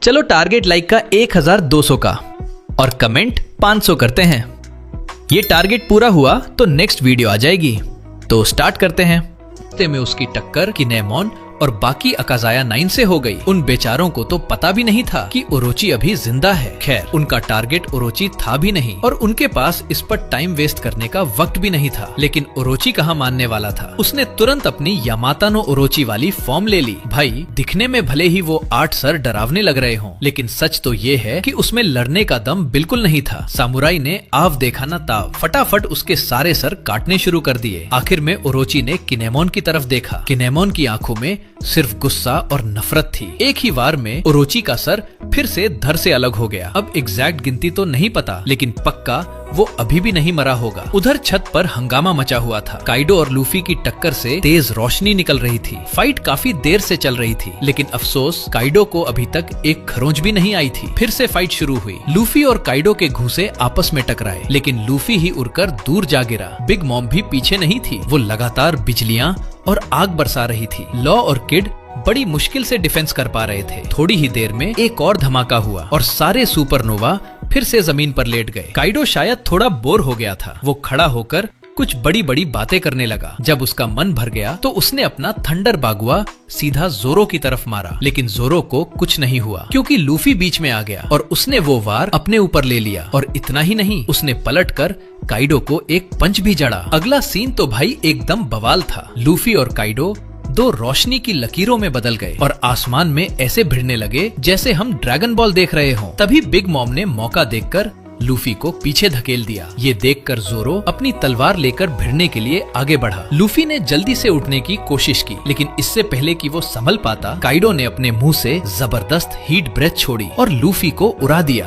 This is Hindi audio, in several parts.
चलो टारगेट लाइक का 1200 का और कमेंट 500 करते हैं। ये टारगेट पूरा हुआ तो नेक्स्ट वीडियो आ जाएगी। तो स्टार्ट करते हैं। रास्ते में उसकी टक्कर किनेमोन और बाकी अकाजाया 9 से हो गई। उन बेचारों को तो पता भी नहीं था कि ओरोची अभी जिंदा है। खैर, उनका टारगेट ओरोची था भी नहीं और उनके पास इस पर टाइम वेस्ट करने का वक्त भी नहीं था। लेकिन ओरोची कहाँ मानने वाला था। उसने तुरंत अपनी यामाता नो ओरोची वाली फॉर्म ले ली। भाई, दिखने में भले ही वो 8 सर डरावने लग रहे हों, लेकिन सच तो ये है कि उसमें लड़ने का दम बिल्कुल नहीं था। सामुराई ने आव देखा ना ताव, फटाफट उसके सारे सर काटने शुरू कर दिए। आखिर में ओरोची ने किनेमोन की तरफ देखा। किनेमोन की आंखों में सिर्फ गुस्सा और नफरत थी। एक ही वार में ओरोची का सर फिर से धड़ से अलग हो गया। अब एग्जैक्ट गिनती तो नहीं पता, लेकिन पक्का वो अभी भी नहीं मरा होगा। उधर छत पर हंगामा मचा हुआ था। काइडो और लूफी की टक्कर से तेज रोशनी निकल रही थी। फाइट काफी देर से चल रही थी, लेकिन अफसोस काइडो को अभी तक एक खरोंच भी नहीं आई थी। फिर से फाइट शुरू हुई। लूफी और काइडो के घूंसे आपस में टकराए, लेकिन लूफी ही उड़कर दूर जा गिरा। बिग मॉम भी पीछे नहीं थी। वो लगातार बिजलियां और आग बरसा रही थी। लॉ और किड बड़ी मुश्किल से डिफेंस कर पा रहे थे। थोड़ी ही देर में एक और धमाका हुआ और सारे सुपरनोवा फिर से जमीन पर लेट गए। काइडो शायद थोड़ा बोर हो गया था। वो खड़ा होकर कुछ बड़ी बड़ी बातें करने लगा। जब उसका मन भर गया तो उसने अपना थंडर बागुआ सीधा जोरो की तरफ मारा, लेकिन जोरो को कुछ नहीं हुआ क्योंकि लूफी बीच में आ गया और उसने वो वार अपने ऊपर ले लिया। और इतना ही नहीं, उसने पलटकर काइडो को एक पंच भी जड़ा। अगला सीन तो भाई एकदम बवाल था। लूफी और काइडो दो रोशनी की लकीरों में बदल गए और आसमान में ऐसे भिड़ने लगे जैसे हम ड्रैगन बॉल देख रहे हों। तभी बिग मॉम ने मौका देखकर लूफी को पीछे धकेल दिया। ये देखकर जोरो अपनी तलवार लेकर भिड़ने के लिए आगे बढ़ा। लूफी ने जल्दी से उठने की कोशिश की, लेकिन इससे पहले कि वो संभल पाता, काइडो ने अपने मुंह से जबरदस्त हीट ब्रेथ छोड़ी और लूफी को उड़ा दिया।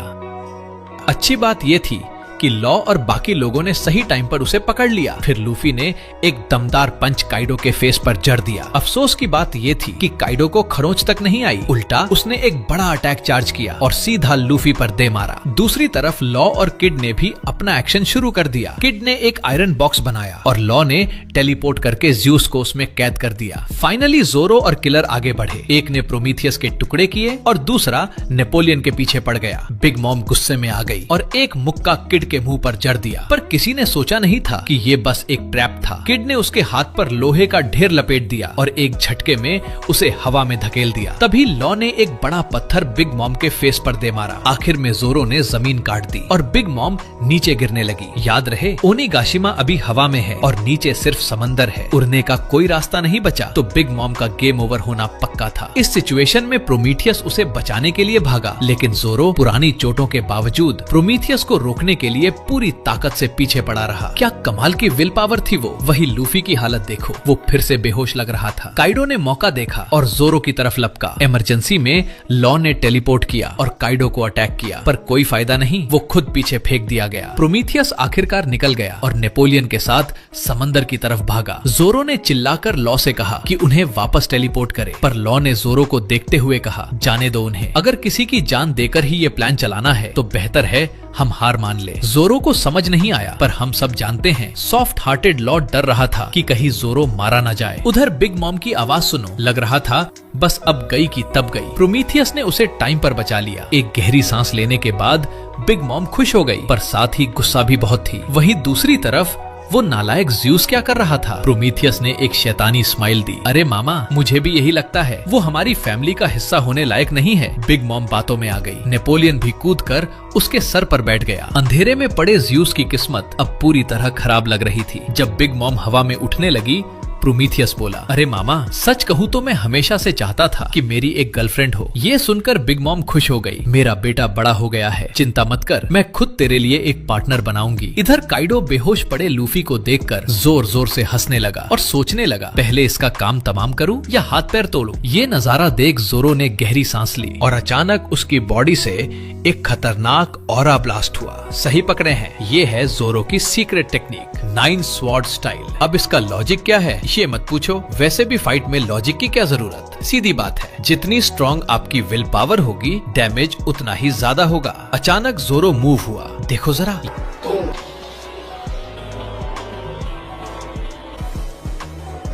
अच्छी बात ये थी कि लॉ और बाकी लोगों ने सही टाइम पर उसे पकड़ लिया। फिर लूफी ने एक दमदार पंच काइडो के फेस पर जड़ दिया। अफसोस की बात ये थी कि काइडो को खरोंच तक नहीं आई। उल्टा उसने एक बड़ा अटैक चार्ज किया और सीधा लूफी पर दे मारा। दूसरी तरफ लॉ और किड ने भी अपना एक्शन शुरू कर दिया। किड ने एक आयरन बॉक्स बनाया और लॉ ने टेलीपोर्ट करके ज्यूस को उसमें कैद कर दिया। फाइनली जोरो और किलर आगे बढ़े। एक ने प्रोमीथियस के टुकड़े किए और दूसरा नेपोलियन के पीछे पड़ गया। बिग मॉम गुस्से में आ गई और एक मुक्का किड के मुंह पर जड़ दिया, पर किसी ने सोचा नहीं था कि ये बस एक ट्रैप था। किड ने उसके हाथ पर लोहे का ढेर लपेट दिया और एक झटके में उसे हवा में धकेल दिया। तभी लॉ ने एक बड़ा पत्थर बिग मॉम के फेस पर दे मारा। आखिर में जोरो ने जमीन काट दी और बिग मॉम नीचे गिरने लगी। याद रहे, ओनिगाशिमा अभी हवा में है और नीचे सिर्फ समंदर है। उड़ने का कोई रास्ता नहीं बचा, तो बिग मॉम का गेम ओवर होना पक्का था। इस सिचुएशन में प्रोमीथियस उसे बचाने के लिए भागा, लेकिन जोरो पुरानी चोटों के बावजूद प्रोमीथियस को रोकने के लिए पूरी ताकत से पीछे पड़ा रहा। क्या कमाल की विल पावर थी वो। वही लूफी की हालत देखो, वो फिर से बेहोश लग रहा था। काइडो ने मौका देखा और जोरो की तरफ लपका। इमरजेंसी में लॉ ने टेलीपोर्ट किया और काइडो को अटैक किया, पर कोई फायदा नहीं। वो खुद पीछे फेंक दिया गया। प्रोमीथियस आखिरकार निकल गया और नेपोलियन के साथ समंदर की तरफ भागा। जोरो ने चिल्लाकर लॉ से कहा कि उन्हें वापस टेलीपोर्ट करे, पर लॉ ने जोरो को देखते हुए कहा, जाने दो उन्हें। अगर किसी की जान देकर ही ये प्लान चलाना है तो बेहतर है हम हार मान ले। जोरो को समझ नहीं आया, पर हम सब जानते हैं सॉफ्ट हार्टेड लॉ डर रहा था कि कहीं जोरो मारा न जाए। उधर बिग मॉम की आवाज सुनो, लग रहा था बस अब गई की तब गई। प्रोमीथियस ने उसे टाइम पर बचा लिया। एक गहरी सांस लेने के बाद बिग मॉम खुश हो गई, पर साथ ही गुस्सा भी बहुत थी। वहीं दूसरी तरफ वो नालायक ज्यूस क्या कर रहा था। प्रोमीथियस ने एक शैतानी स्माइल दी। अरे मामा, मुझे भी यही लगता है, वो हमारी फैमिली का हिस्सा होने लायक नहीं है। बिग मॉम बातों में आ गई। नेपोलियन भी कूदकर उसके सर पर बैठ गया। अंधेरे में पड़े ज्यूस की किस्मत अब पूरी तरह खराब लग रही थी। जब बिग मॉम हवा में उठने लगी, प्रोमीथियस बोला, अरे मामा, सच कहूँ तो मैं हमेशा से चाहता था कि मेरी एक गर्लफ्रेंड हो। ये सुनकर बिग मॉम खुश हो गई। मेरा बेटा बड़ा हो गया है, चिंता मत कर, मैं खुद तेरे लिए एक पार्टनर बनाऊंगी। इधर काइडो बेहोश पड़े लूफी को देखकर जोर जोर से हंसने लगा और सोचने लगा, पहले इसका काम तमाम करूं या हाथ पैर तोड़ूं। ये नजारा देख जोरो ने गहरी सांस ली और अचानक उसकी बॉडी से एक खतरनाक ऑरा ब्लास्ट हुआ। सही पकड़े हैं, ये है जोरो की सीक्रेट टेक्निक, 9 स्वॉर्ड स्टाइल। अब इसका लॉजिक क्या है ये मत पूछो। वैसे भी फाइट में लॉजिक की क्या जरूरत, सीधी बात है, जितनी स्ट्रॉन्ग आपकी विल पावर होगी डैमेज उतना ही ज्यादा होगा। अचानक जोरो मूव हुआ, देखो जरा।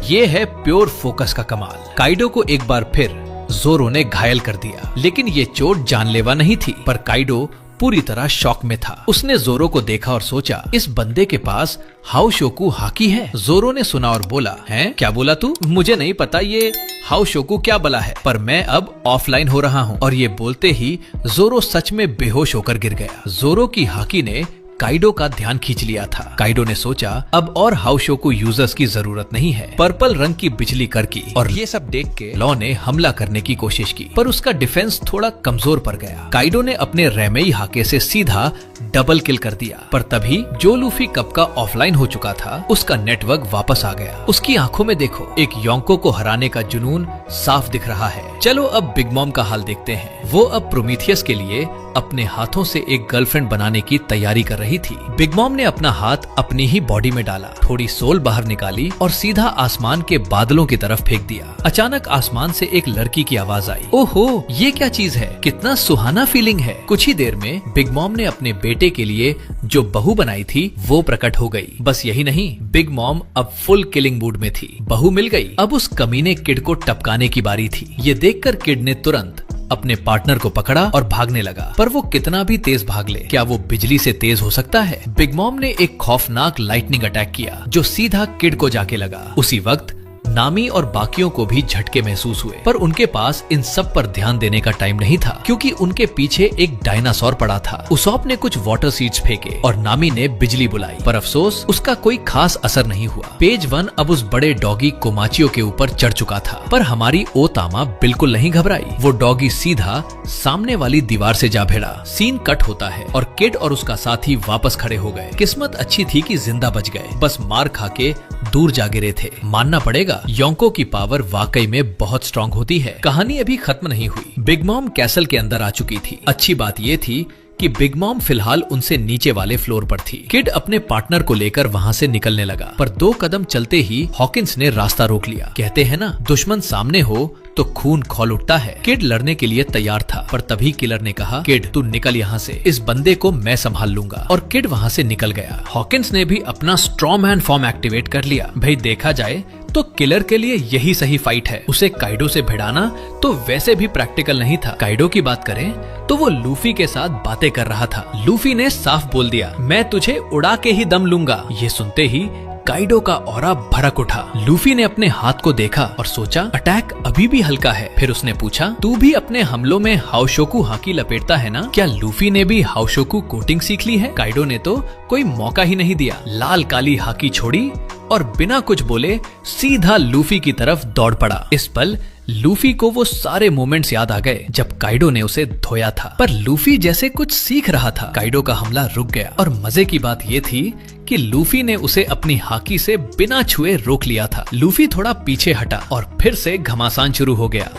ये है प्योर फोकस का कमाल। काइडो को एक बार फिर जोरो ने घायल कर दिया। लेकिन ये चोट जानलेवा नहीं थी, पर काइडो पूरी तरह शॉक में था। उसने जोरो को देखा और सोचा, इस बंदे के पास हाओशोकु हाकी है। जोरो ने सुना और बोला, हैं? क्या बोला तू? मुझे नहीं पता ये हाओशोकु क्या बला है, पर मैं अब ऑफलाइन हो रहा हूँ। और ये बोलते ही जोरो सच में बेहोश होकर गिर गया। जोरो की हाकी ने काइडो का ध्यान खींच लिया था। काइडो ने सोचा, अब और हाओशोकु यूजर्स की जरूरत नहीं है। पर्पल रंग की बिजली करकी और ये सब देख के लॉ ने हमला करने की कोशिश की, पर उसका डिफेंस थोड़ा कमजोर पड़ गया। काइडो ने अपने रेमेई हाके से सीधा डबल किल कर दिया, पर तभी जो लूफी कप का ऑफलाइन हो चुका था, उसका नेटवर्क वापस आ गया। उसकी आंखों में देखो, एक योंको को हराने का जुनून साफ दिख रहा है। चलो अब बिग मॉम का हाल देखते हैं। वो अब प्रोमीथियस के लिए अपने हाथों से एक गर्लफ्रेंड बनाने की तैयारी कर रही थी। बिग मॉम ने अपना हाथ अपनी ही बॉडी में डाला, थोड़ी सोल बाहर निकाली और सीधा आसमान के बादलों की तरफ फेंक दिया। अचानक आसमान से एक लड़की की आवाज आई। ओहो, ये क्या चीज है? कितना सुहाना फीलिंग है। कुछ ही देर में बिग मॉम ने अपने बेटे के लिए जो बहू बनाई थी वो प्रकट हो गई। बस यही नहीं, बिग मॉम अब फुल किलिंग मूड में थी। बहू मिल गई। अब उस कमीने किड को टपकाने की बारी थी। ये देखकर किड ने तुरंत अपने पार्टनर को पकड़ा और भागने लगा। पर वो कितना भी तेज भाग ले, क्या वो बिजली से तेज हो सकता है? बिग मॉम ने एक खौफनाक लाइटनिंग अटैक किया जो सीधा किड को जाके लगा। उसी वक्त नामी और बाकियों को भी झटके महसूस हुए, पर उनके पास इन सब पर ध्यान देने का टाइम नहीं था, क्योंकि उनके पीछे एक डायनासोर पड़ा था। उसॉप ने कुछ वाटर सीड्स फेंके और नामी ने बिजली बुलाई, पर अफसोस उसका कोई खास असर नहीं हुआ। पेज 1 अब उस बड़े डॉगी कोमाचियो के ऊपर चढ़ चुका था, पर हमारी ओतामा बिल्कुल नहीं घबराई। वो डॉगी सीधा सामने वाली दीवार से जा भिड़ा। सीन कट होता है और किड और उसका साथी वापस खड़े हो गए। किस्मत अच्छी थी कि जिंदा बच गए, बस मार खा के दूर जा गिरे थे। मानना पड़ेगा, योंको की पावर वाकई में बहुत स्ट्रांग होती है। कहानी अभी खत्म नहीं हुई। बिग मॉम कैसल के अंदर आ चुकी थी। अच्छी बात ये थी कि बिग मॉम फिलहाल उनसे नीचे वाले फ्लोर पर थी। किड अपने पार्टनर को लेकर वहाँ से निकलने लगा, पर 2 कदम चलते ही हॉकिंस ने रास्ता रोक लिया। कहते हैं ना, दुश्मन सामने हो तो खून खौल उठता है। किड लड़ने के लिए तैयार था, पर तभी किलर ने कहा, किड तू निकल यहाँ से, इस बंदे को मैं संभाल लूंगा। और किड वहाँ से निकल गया। हॉकिंस ने भी अपना स्ट्रॉन्ग मैन फॉर्म एक्टिवेट कर लिया। भाई देखा जाए तो किलर के लिए यही सही फाइट है। उसे काइडो से भिड़ाना तो वैसे भी प्रैक्टिकल नहीं था। काइडो की बात करें तो वो लूफी के साथ बातें कर रहा था। लूफी ने साफ बोल दिया, मैं तुझे उड़ा के ही दम लूंगा। ये सुनते ही काइडो का ऑरा भड़क उठा। लूफी ने अपने हाथ को देखा और सोचा, अटैक अभी भी हल्का है। फिर उसने पूछा, तू भी अपने हमलों में हाओशोकु हाकी लपेटता है ना? क्या लूफी ने भी हाओशोकु कोटिंग सीख ली है? काइडो ने तो कोई मौका ही नहीं दिया। लाल काली हाकी छोड़ी और बिना कुछ बोले सीधा लूफी की तरफ दौड़ पड़ा। इस पल लूफी को वो सारे मोमेंट्स याद आ गए जब काइडो ने उसे धोया था, पर लूफी जैसे कुछ सीख रहा था। काइडो का हमला रुक गया और मजे की बात ये थी कि लूफी ने उसे अपनी हाकी से बिना छुए रोक लिया था। लूफी थोड़ा पीछे हटा और फिर से घमासान शुरू हो गया।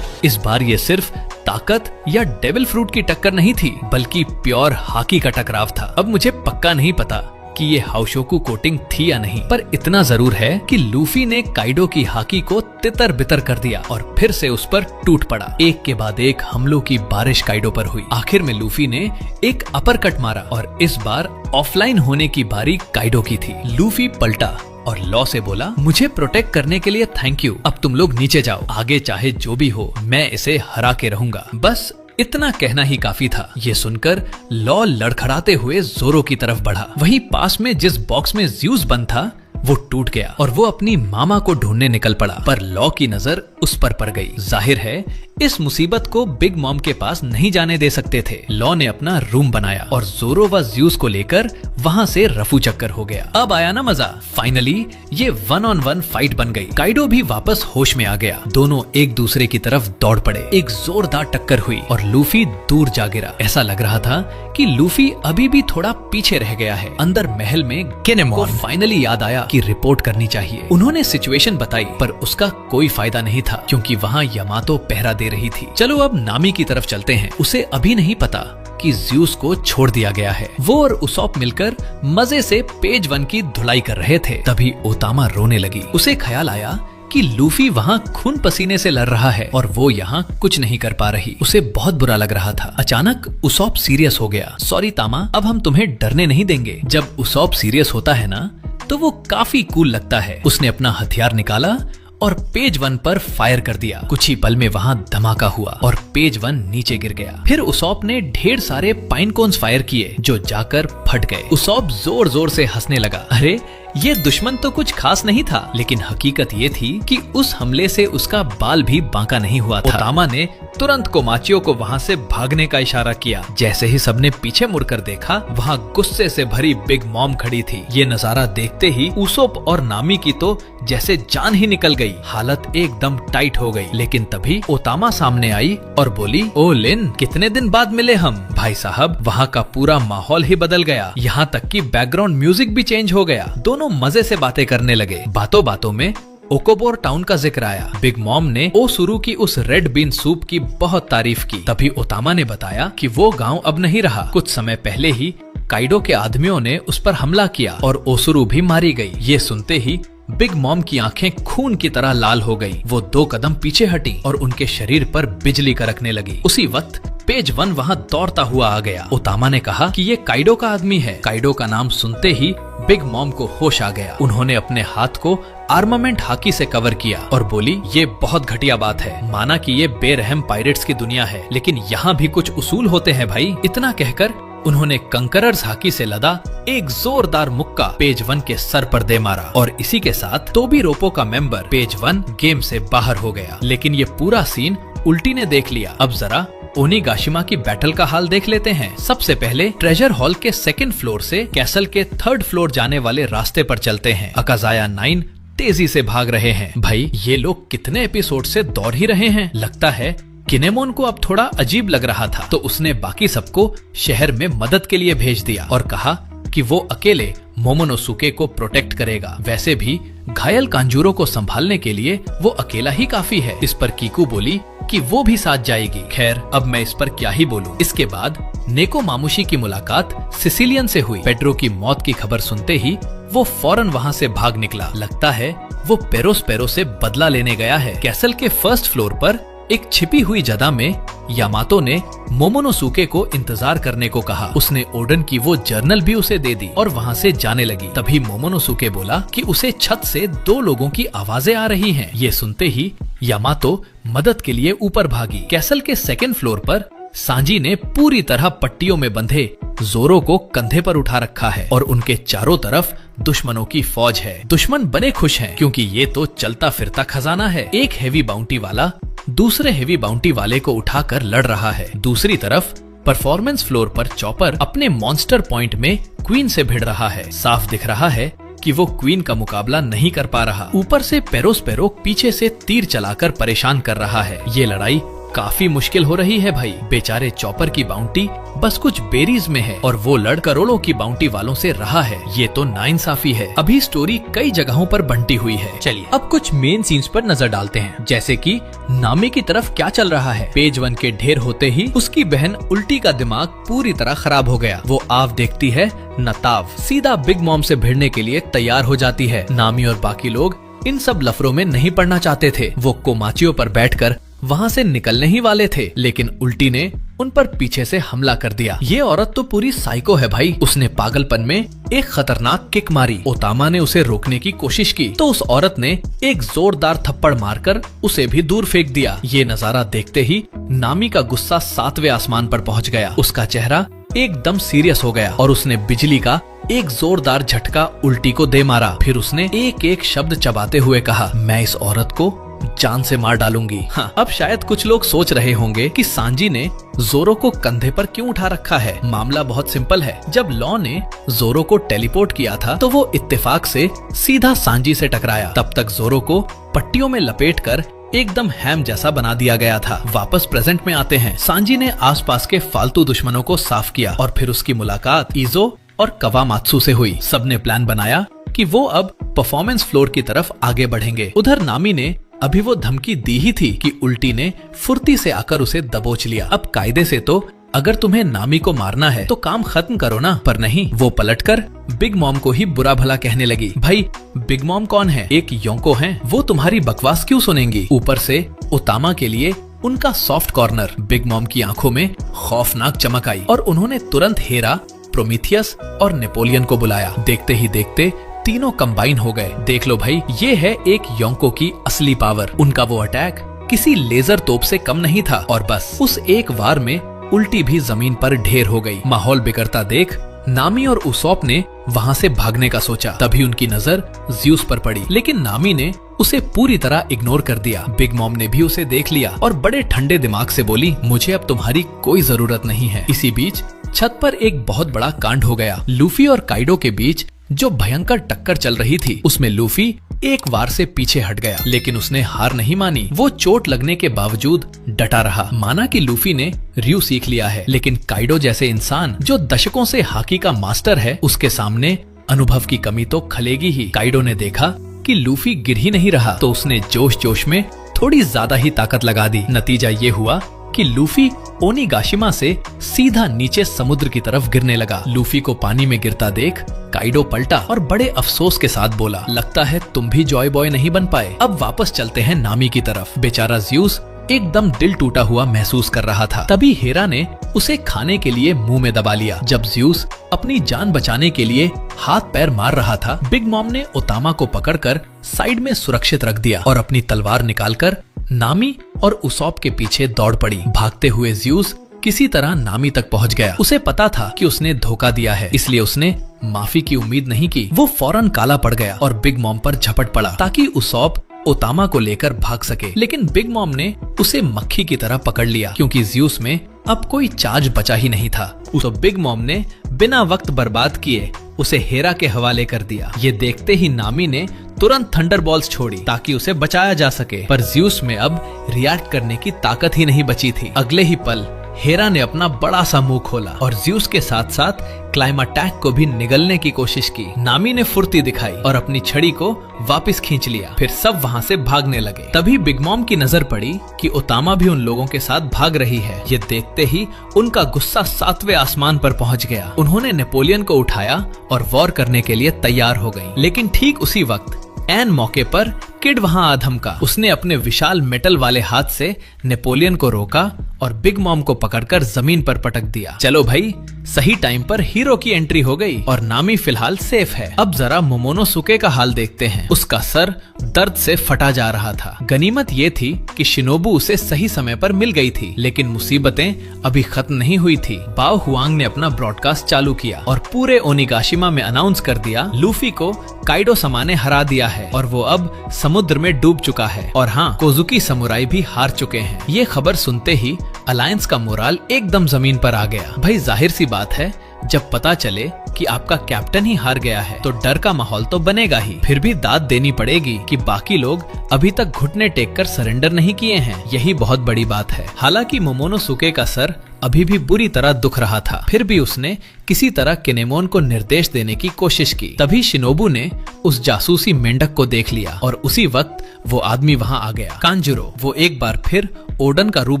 इस बार ये सिर्फ ताकत या डेविल फ्रूट की टक्कर नहीं थी, बल्कि प्योर हाकी का टकराव था। अब मुझे पक्का नहीं पता कि ये हाओशोकु कोटिंग थी या नहीं, पर इतना जरूर है कि लूफी ने काइडो की हाकी को तितर बितर कर दिया और फिर से उस पर टूट पड़ा। एक के बाद एक हमलों की बारिश काइडो पर हुई। आखिर में लूफी ने एक अपरकट मारा और इस बार ऑफलाइन होने की बारी काइडो की थी। लूफी पलटा और लॉ से बोला, मुझे प्रोटेक्ट करने के लिए थैंक यू। अब तुम लोग नीचे जाओ, आगे चाहे जो भी हो मैं इसे हरा के रहूंगा। बस इतना कहना ही काफी था। ये सुनकर लॉ लड़खड़ाते हुए जोरो की तरफ बढ़ा। वहीं पास में जिस बॉक्स में ज्यूस बंद था वो टूट गया और वो अपनी मामा को ढूंढने निकल पड़ा, पर लॉ की नजर उस पर पड़ गई। जाहिर है इस मुसीबत को बिग मॉम के पास नहीं जाने दे सकते थे। लॉ ने अपना रूम बनाया और जोरो व ज्यूस को लेकर वहाँ से रफू चक्कर हो गया। अब आया ना मजा। फाइनली ये 1-on-1 फाइट बन गई। काइडो भी वापस होश में आ गया। दोनों एक दूसरे की तरफ दौड़ पड़े। एक जोरदार टक्कर हुई और लूफी दूर जा गिरा। ऐसा लग रहा था कि लूफी अभी भी थोड़ा पीछे रह गया है। अंदर महल में किनेमॉन को फाइनली याद आया कि रिपोर्ट करनी चाहिए। उन्होंने सिचुएशन बताई, पर उसका कोई फायदा नहीं था क्योंकि वहाँ यामातो पहरा दे रही थी। चलो अब नामी की तरफ चलते हैं। उसे अभी नहीं पता कि ज्यूस को छोड़ दिया गया है। वो और उसॉप मिलकर मजे से पेज 1 की धुलाई कर रहे थे। तभी ओतामा रोने लगी। उसे ख्याल आया कि लूफी वहाँ खून पसीने से लड़ रहा है और वो यहाँ कुछ नहीं कर पा रही। उसे बहुत बुरा लग रहा था। अचानक उसॉप सीरियस हो गया। सॉरी तामा, अब हम तुम्हें डरने नहीं देंगे। जब उसॉप सीरियस होता है ना तो वो काफी कूल लगता है। उसने अपना हथियार निकाला और पेज 1 पर फायर कर दिया। कुछ ही पल में वहाँ धमाका हुआ और पेज 1 नीचे गिर गया। फिर उसॉप ने ढेर सारे पाइन कोन्स फायर किए जो जाकर फट गए। उसॉप जोर जोर से हंसने लगा। अरे ये दुश्मन तो कुछ खास नहीं था, लेकिन हकीकत ये थी कि उस हमले से उसका बाल भी बांका नहीं हुआ था। ओतामा ने तुरंत कोमाचियो को वहाँ से भागने का इशारा किया। जैसे ही सबने पीछे मुड़कर देखा, वहाँ गुस्से से भरी बिग मॉम खड़ी थी। ये नजारा देखते ही उसोप और नामी की तो जैसे जान ही निकल गई। हालत एकदम टाइट हो गई। लेकिन तभी ओतामा सामने आई और बोली, ओ लिन, कितने दिन बाद मिले हम। भाई साहब, वहाँ का पूरा माहौल ही बदल गया। यहाँ तक कि बैकग्राउंड म्यूजिक भी चेंज हो गया। दोनों मजे से बातें करने लगे। बातों बातों में ओकोबोर टाउन का जिक्र आया। बिग मॉम ने ओसुरु की उस रेड बीन सूप की बहुत तारीफ की। तभी ओतामा ने बताया कि वो गांव अब नहीं रहा। कुछ समय पहले ही काइडो के आदमियों ने उस पर हमला किया और ओसुरु भी मारी गई। ये सुनते ही बिग मॉम की आंखें खून की तरह लाल हो गई। वो 2 कदम पीछे हटी और उनके शरीर पर बिजली कड़कने लगी। उसी वक्त पेज 1 वहाँ दौड़ता हुआ आ गया। ओतामा ने कहा कि ये काइडो का आदमी है। काइडो का नाम सुनते ही बिग मॉम को होश आ गया। उन्होंने अपने हाथ को आर्मामेंट हाकी से कवर किया और बोली, ये बहुत घटिया बात है। माना कि ये बेरहम पायरेट्स की दुनिया है, लेकिन यहाँ भी कुछ उसूल होते हैं भाई। इतना कहकर उन्होंने कंकरर्स हाकी से लदा एक जोरदार मुक्का पेज 1 के सर पर दे मारा और इसी के साथ तोबी रोपो का मेंबर पेज 1 गेम से बाहर हो गया। लेकिन ये पूरा सीन उल्टी ने देख लिया। अब जरा ओनिगाशिमा की बैटल का हाल देख लेते हैं। सबसे पहले ट्रेजर हॉल के 2nd फ्लोर से कैसल के 3rd फ्लोर जाने वाले रास्ते पर चलते हैं। अकाजाया 9 तेजी से भाग रहे हैं। भाई, ये लोग कितने एपिसोड से दौड़ ही रहे हैं। लगता है किनेमोन को अब थोड़ा अजीब लग रहा था, तो उसने बाकी सबको शहर में मदद के लिए भेज दिया और कहा कि वो अकेले मोमोनोसुके को प्रोटेक्ट करेगा। वैसे भी घायल कांजूरो को संभालने के लिए वो अकेला ही काफी है। इस पर कीकू बोली कि वो भी साथ जाएगी। खैर, अब मैं इस पर क्या ही बोलूं। इसके बाद नेको मामुशी की मुलाकात सिसिलियन से हुई। पेड्रो की मौत की खबर सुनते ही वो फौरन वहाँ से भाग निकला। लगता है वो पेरोस्पेरो से बदला लेने गया है। कैसल के 1st फ्लोर पर एक छिपी हुई जगह में यामातो ने मोमोनोसुके को इंतजार करने को कहा। उसने ओडन की वो जर्नल भी उसे दे दी और वहाँ से जाने लगी। तभी मोमोनोसुके बोला कि उसे छत से 2 लोगों की आवाजें आ रही हैं। ये सुनते ही यामातो मदद के लिए ऊपर भागी। कैसल के 2nd फ्लोर पर सांजी ने पूरी तरह पट्टियों में बंधे जोरो को कंधे पर उठा रखा है और उनके चारों तरफ दुश्मनों की फौज है। दुश्मन बने खुश हैं क्योंकि ये तो चलता फिरता खजाना है। एक हेवी बाउंटी वाला दूसरे हेवी बाउंटी वाले को उठाकर लड़ रहा है। दूसरी तरफ परफॉर्मेंस फ्लोर पर चॉपर अपने मॉन्स्टर पॉइंट में क्वीन से भिड़ रहा है। साफ दिख रहा है कि वो क्वीन का मुकाबला नहीं कर पा रहा। ऊपर से पेरोस्पेरो पीछे से तीर चलाकर परेशान कर रहा है। ये लड़ाई काफी मुश्किल हो रही है भाई। बेचारे चॉपर की बाउंटी बस कुछ बेरीज में है और वो लड़ करोड़ों की बाउंटी वालों से रहा है। ये तो नाइंसाफी है। अभी स्टोरी कई जगहों पर बंटी हुई है। चलिए अब कुछ मेन सीन्स पर नजर डालते हैं, जैसे कि नामी की तरफ क्या चल रहा है। पेज 1 के ढेर होते ही उसकी बहन उल्टी का दिमाग पूरी तरह खराब हो गया। वो आव देखती है नताव सीधा बिग मॉम से भिड़ने के लिए तैयार हो जाती है। नामी और बाकी लोग इन सब लफड़ों में नहीं पड़ना चाहते थे। वो कोमाचियो पर बैठकर वहाँ से निकलने ही वाले थे, लेकिन उल्टी ने उन पर पीछे से हमला कर दिया। ये औरत तो पूरी साइको है भाई। उसने पागलपन में एक खतरनाक किक मारी। ओतामा ने उसे रोकने की कोशिश की तो उस औरत ने एक जोरदार थप्पड़ मारकर उसे भी दूर फेंक दिया। ये नजारा देखते ही नामी का गुस्सा 7वें आसमान पर पहुंच गया। उसका चेहरा एकदम सीरियस हो गया और उसने बिजली का एक जोरदार झटका उल्टी को दे मारा। फिर उसने एक एक शब्द चबाते हुए कहा, मैं इस औरत को जान से मार डालूंगी। हाँ, अब शायद कुछ लोग सोच रहे होंगे कि सांजी ने जोरो को कंधे पर क्यों उठा रखा है। मामला बहुत सिंपल है। जब लॉ ने जोरो को टेलीपोर्ट किया था तो वो इत्तेफाक से सीधा सांजी से टकराया। तब तक जोरो को पट्टियों में लपेटकर एकदम हैम जैसा बना दिया गया था। वापस प्रेजेंट में आते हैं। सांजी ने आसपास के फालतू दुश्मनों को साफ किया और फिर उसकी मुलाकात इजो और कवामात्सु से हुई। सबने प्लान बनाया कि वो अब परफॉर्मेंस फ्लोर की तरफ आगे बढ़ेंगे। उधर नामी ने अभी वो धमकी दी ही थी कि उल्टी ने फुर्ती से आकर उसे दबोच लिया। अब कायदे से तो अगर तुम्हें नामी को मारना है तो काम खत्म करो ना, पर नहीं, वो पलटकर बिग मॉम को ही बुरा भला कहने लगी। भाई, बिग मॉम कौन है? एक योंको है, वो तुम्हारी बकवास क्यों सुनेंगी? ऊपर से ओतामा के लिए उनका सॉफ्ट कॉर्नर। बिग मॉम की आंखों में खौफनाक चमक आई और उन्होंने तुरंत हेरा, प्रोमीथियस और नेपोलियन को बुलाया। देखते ही देखते तीनों कंबाइन हो गए। देख लो भाई, ये है एक योंको की असली पावर। उनका वो अटैक किसी लेजर तोप से कम नहीं था और बस उस एक वार में उल्टी भी जमीन पर ढेर हो गई। माहौल बिगड़ता देख नामी और उसॉप ने वहाँ से भागने का सोचा। तभी उनकी नजर ज़्यूस पर पड़ी, लेकिन नामी ने उसे पूरी तरह इग्नोर कर दिया। बिग मॉम ने भी उसे देख लिया और बड़े ठंडे दिमाग से बोली, मुझे अब तुम्हारी कोई जरूरत नहीं है। इसी बीच छत पर एक बहुत बड़ा कांड हो गया। लूफी और काइडो के बीच जो भयंकर टक्कर चल रही थी, उसमें लूफी एक वार से पीछे हट गया, लेकिन उसने हार नहीं मानी। वो चोट लगने के बावजूद डटा रहा। माना कि लूफी ने रयू सीख लिया है, लेकिन काइडो जैसे इंसान जो दशकों से हाकी का मास्टर है, उसके सामने अनुभव की कमी तो खलेगी ही। काइडो ने देखा कि लूफी गिर ही नहीं रहा, तो उसने जोश जोश में थोड़ी ज्यादा ही ताकत लगा दी। नतीजा ये हुआ कि लूफी ओनिगाशिमा से सीधा नीचे समुद्र की तरफ गिरने लगा। लूफी को पानी में गिरता देख काइडो पलटा और बड़े अफसोस के साथ बोला, लगता है तुम भी जॉय बॉय नहीं बन पाए। अब वापस चलते हैं नामी की तरफ। बेचारा ज़्यूस एकदम दिल टूटा हुआ महसूस कर रहा था। तभी हेरा ने उसे खाने के लिए मुंह में दबा लिया। जब ज़्यूस अपनी जान बचाने के लिए हाथ पैर मार रहा था, बिग मॉम ने ओतामा को पकड़कर साइड में सुरक्षित रख दिया और अपनी तलवार निकालकर नामी और उसॉप के पीछे दौड़ पड़ी। भागते हुए ज़्यूस किसी तरह नामी तक पहुंच गया। उसे पता था कि उसने धोखा दिया है, इसलिए उसने माफी की उम्मीद नहीं की। वो फौरन काला पड़ गया और बिग मॉम पर झपट पड़ा ताकि उसॉप ओतामा को लेकर भाग सके। लेकिन बिग मॉम ने उसे मक्खी की तरह पकड़ लिया, क्योंकि ज़्यूस में अब कोई चार्ज बचा ही नहीं था। तो बिग मॉम ने बिना वक्त बर्बाद किए उसे हेरा के हवाले कर दिया। ये देखते ही नामी ने तुरंत थंडरबॉल्स छोड़ी ताकि उसे बचाया जा सके, पर ज़्यूस में अब रिएक्ट करने की ताकत ही नहीं बची थी। अगले ही पल हेरा ने अपना बड़ा सा मुंह खोला और ज़्यूस के साथ साथ क्लाइमाटैक को भी निगलने की कोशिश की। नामी ने फुर्ती दिखाई और अपनी छड़ी को वापस खींच लिया। फिर सब वहाँ से भागने लगे। तभी बिग मॉम की नजर पड़ी कि ओतामा भी उन लोगों के साथ भाग रही है। ये देखते ही उनका गुस्सा 7वें आसमान पर पहुँच गया। उन्होंने नेपोलियन को उठाया और वॉर करने के लिए तैयार हो गई। लेकिन ठीक उसी वक्त एन मौके पर किड वहां आ धमका। उसने अपने विशाल मेटल वाले हाथ से नेपोलियन को रोका और बिग मॉम को पकड़कर जमीन पर पटक दिया। चलो भाई, सही टाइम पर हीरो की एंट्री हो गई और नामी फिलहाल सेफ है। अब जरा मोमोनोसुके का हाल देखते हैं। उसका सर दर्द से फटा जा रहा था। गनीमत ये थी कि शिनोबू उसे सही समय पर मिल गई थी, लेकिन मुसीबतें अभी खत्म नहीं हुई थी। बाओ हुआंग ने अपना ब्रॉडकास्ट चालू किया और पूरे ओनिगाशिमा में अनाउंस कर दिया, लूफी को काइडो समा ने हरा दिया है और वो अब समुद्र में डूब चुका है। और हाँ, कोजुकी समुराई भी हार चुके हैं। ये खबर सुनते ही अलायंस का मोराल एकदम जमीन पर आ गया। भाई जाहिर सी बात है, जब पता चले कि आपका कैप्टन ही हार गया है तो डर का माहौल तो बनेगा ही। फिर भी दाद देनी पड़ेगी कि बाकी लोग अभी तक घुटने टेक कर सरेंडर नहीं किए हैं। यही बहुत बड़ी बात है। हालांकि मोमोनोसुके का सर अभी भी बुरी तरह दुख रहा था, फिर भी उसने किसी तरह किनेमोन को निर्देश देने की कोशिश की। तभी शिनोबू ने उस जासूसी मेंढक को देख लिया और उसी वक्त वो आदमी वहां आ गया, कांजुरो। वो एक बार फिर ओडन का रूप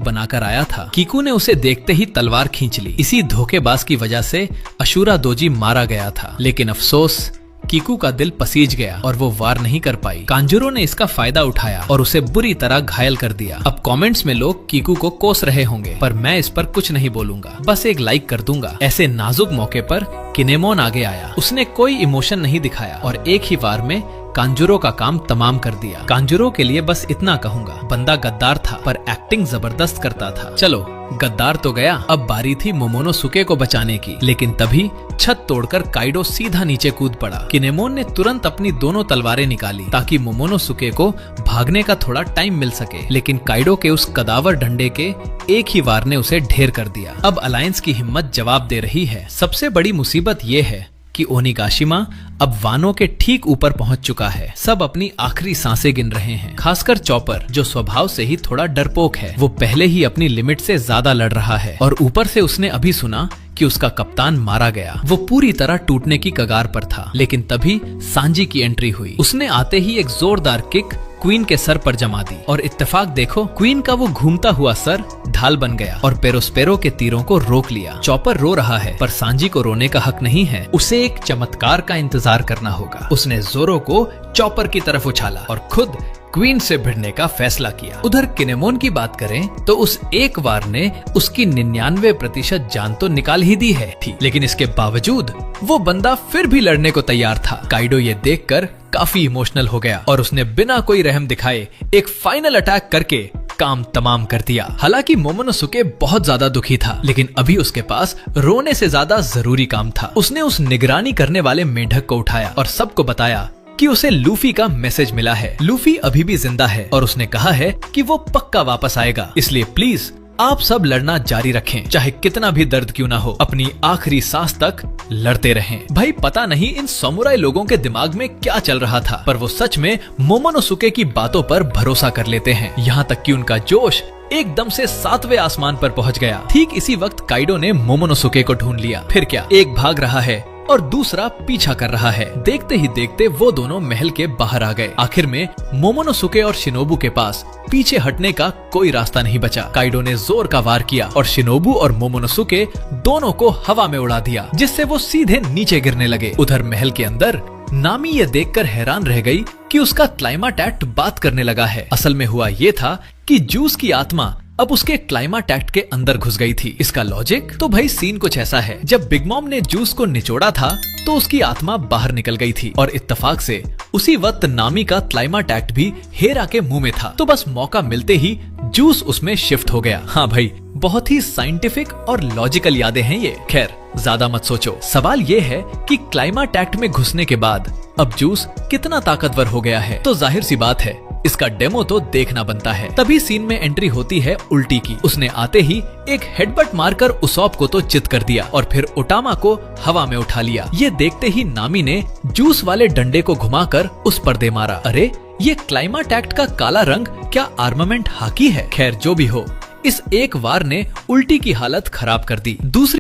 बनाकर आया था। कीकू ने उसे देखते ही तलवार खींच ली। इसी धोखेबाज की वजह से अशुरा दोजी मारा गया था, लेकिन अफसोस कीकू का दिल पसीज गया और वो वार नहीं कर पाई। कांजुरो ने इसका फायदा उठाया और उसे बुरी तरह घायल कर दिया। अब कमेंट्स में लोग कीकू को कोस रहे होंगे, पर मैं इस पर कुछ नहीं बोलूंगा, बस एक लाइक कर दूंगा। ऐसे नाजुक मौके पर किनेमोन आगे आया। उसने कोई इमोशन नहीं दिखाया और एक ही वार में कांजुरो का काम तमाम कर दिया। कांजुरो के लिए बस इतना कहूंगा, बंदा गद्दार था पर एक्टिंग जबरदस्त करता था। चलो, गद्दार तो गया, अब बारी थी मोमोनोसुके को बचाने की। लेकिन तभी छत तोड़कर काइडो सीधा नीचे कूद पड़ा। किनेमोन ने तुरंत अपनी दोनों तलवारें निकाली ताकि मोमोनोसुके को भागने का थोड़ा टाइम मिल सके, लेकिन काइडो के उस कदावर डंडे के एक ही वार ने उसे ढेर कर दिया। अब अलायंस की हिम्मत जवाब दे रही है। सबसे बड़ी मुसीबत ये है कि ओनिगाशिमा अब वानो के ठीक ऊपर पहुंच चुका है। सब अपनी आखिरी सांसें गिन रहे हैं, खासकर चॉपर जो स्वभाव से ही थोड़ा डरपोक है। वो पहले ही अपनी लिमिट से ज्यादा लड़ रहा है और ऊपर से उसने अभी सुना कि उसका कप्तान मारा गया। वो पूरी तरह टूटने की कगार पर था। लेकिन तभी सांजी की एंट्री हुई। उसने आते ही एक जोरदार किक क्वीन के सर पर जमा दी और इत्तेफाक देखो, क्वीन का वो घूमता हुआ सर ढाल बन गया और पेरोस्पेरो के तीरों को रोक लिया। चॉपर रो रहा है, पर सांजी को रोने का हक नहीं है। उसे एक चमत्कार का इंतजार करना होगा। उसने जोरो को चॉपर की तरफ उछाला और खुद क्वीन से भिड़ने का फैसला किया। उधर किनेमोन की बात करें तो उस एक वार ने उसकी 99% जान तो निकाल ही दी है थी, लेकिन इसके बावजूद वो बंदा फिर भी लड़ने को तैयार था। काइडो ये देखकर काफी इमोशनल हो गया और उसने बिना कोई रहम दिखाए एक फाइनल अटैक करके काम तमाम कर दिया। हालांकि मोमोनोसुके बहुत ज्यादा दुखी था, लेकिन अभी उसके पास रोने से ज्यादा जरूरी काम था। उसने उस निगरानी करने वाले मेंढक को उठाया और सबको बताया कि उसे लूफी का मैसेज मिला है। लूफी अभी भी जिंदा है और उसने कहा है कि वो पक्का वापस आएगा, इसलिए प्लीज आप सब लड़ना जारी रखें, चाहे कितना भी दर्द क्यों ना हो, अपनी आखिरी सांस तक लड़ते रहें। भाई पता नहीं इन समुराई लोगों के दिमाग में क्या चल रहा था, पर वो सच में मोमोनोसुके की बातों पर भरोसा कर लेते हैं। यहाँ तक कि उनका जोश एकदम से 7वें आसमान पर पहुँच गया। ठीक इसी वक्त काइडो ने मोमोनोसुके को ढूंढ लिया। फिर क्या, एक भाग रहा है और दूसरा पीछा कर रहा है। देखते ही देखते वो दोनों महल के बाहर आ गए। आखिर में मोमोनोसुके और शिनोबू के पास पीछे हटने का कोई रास्ता नहीं बचा। काइडो ने जोर का वार किया और शिनोबू और मोमोनोसुके दोनों को हवा में उड़ा दिया, जिससे वो सीधे नीचे गिरने लगे। उधर महल के अंदर नामी ये देखकर हैरान रह गई कि उसका क्लाइमाटैक्ट बात करने लगा है। असल में हुआ ये था कि जूस की आत्मा अब उसके क्लाइमाटैक्ट के अंदर घुस गई थी। इसका लॉजिक तो भाई सीन कुछ ऐसा है, जब बिग मॉम ने जूस को निचोड़ा था तो उसकी आत्मा बाहर निकल गई थी और इत्तेफाक से उसी वक्त नामी का क्लाइमाटैक्ट भी हेरा के मुंह में था। तो बस मौका मिलते ही जूस उसमें शिफ्ट हो गया। हाँ भाई, बहुत ही साइंटिफिक और लॉजिकल यादें हैं ये। खैर ज्यादा मत सोचो, सवाल ये है कि क्लाइमाटैक्ट में घुसने के बाद अब जूस कितना ताकतवर हो गया है। तो जाहिर सी बात है इसका डेमो तो देखना बनता है। तभी सीन में एंट्री होती है उल्टी की। उसने आते ही एक हेडबट मारकर उसॉप को तो चित कर दिया और फिर ओटामा को हवा में उठा लिया। ये देखते ही नामी ने जूस वाले डंडे को घुमाकर उस पर दे मारा। अरे ये क्लाइमाटैक्ट का काला रंग क्या आर्मामेंट हाकी है? खैर जो भी हो, इस एक वार ने उल्टी की हालत खराब कर दी। दूसरी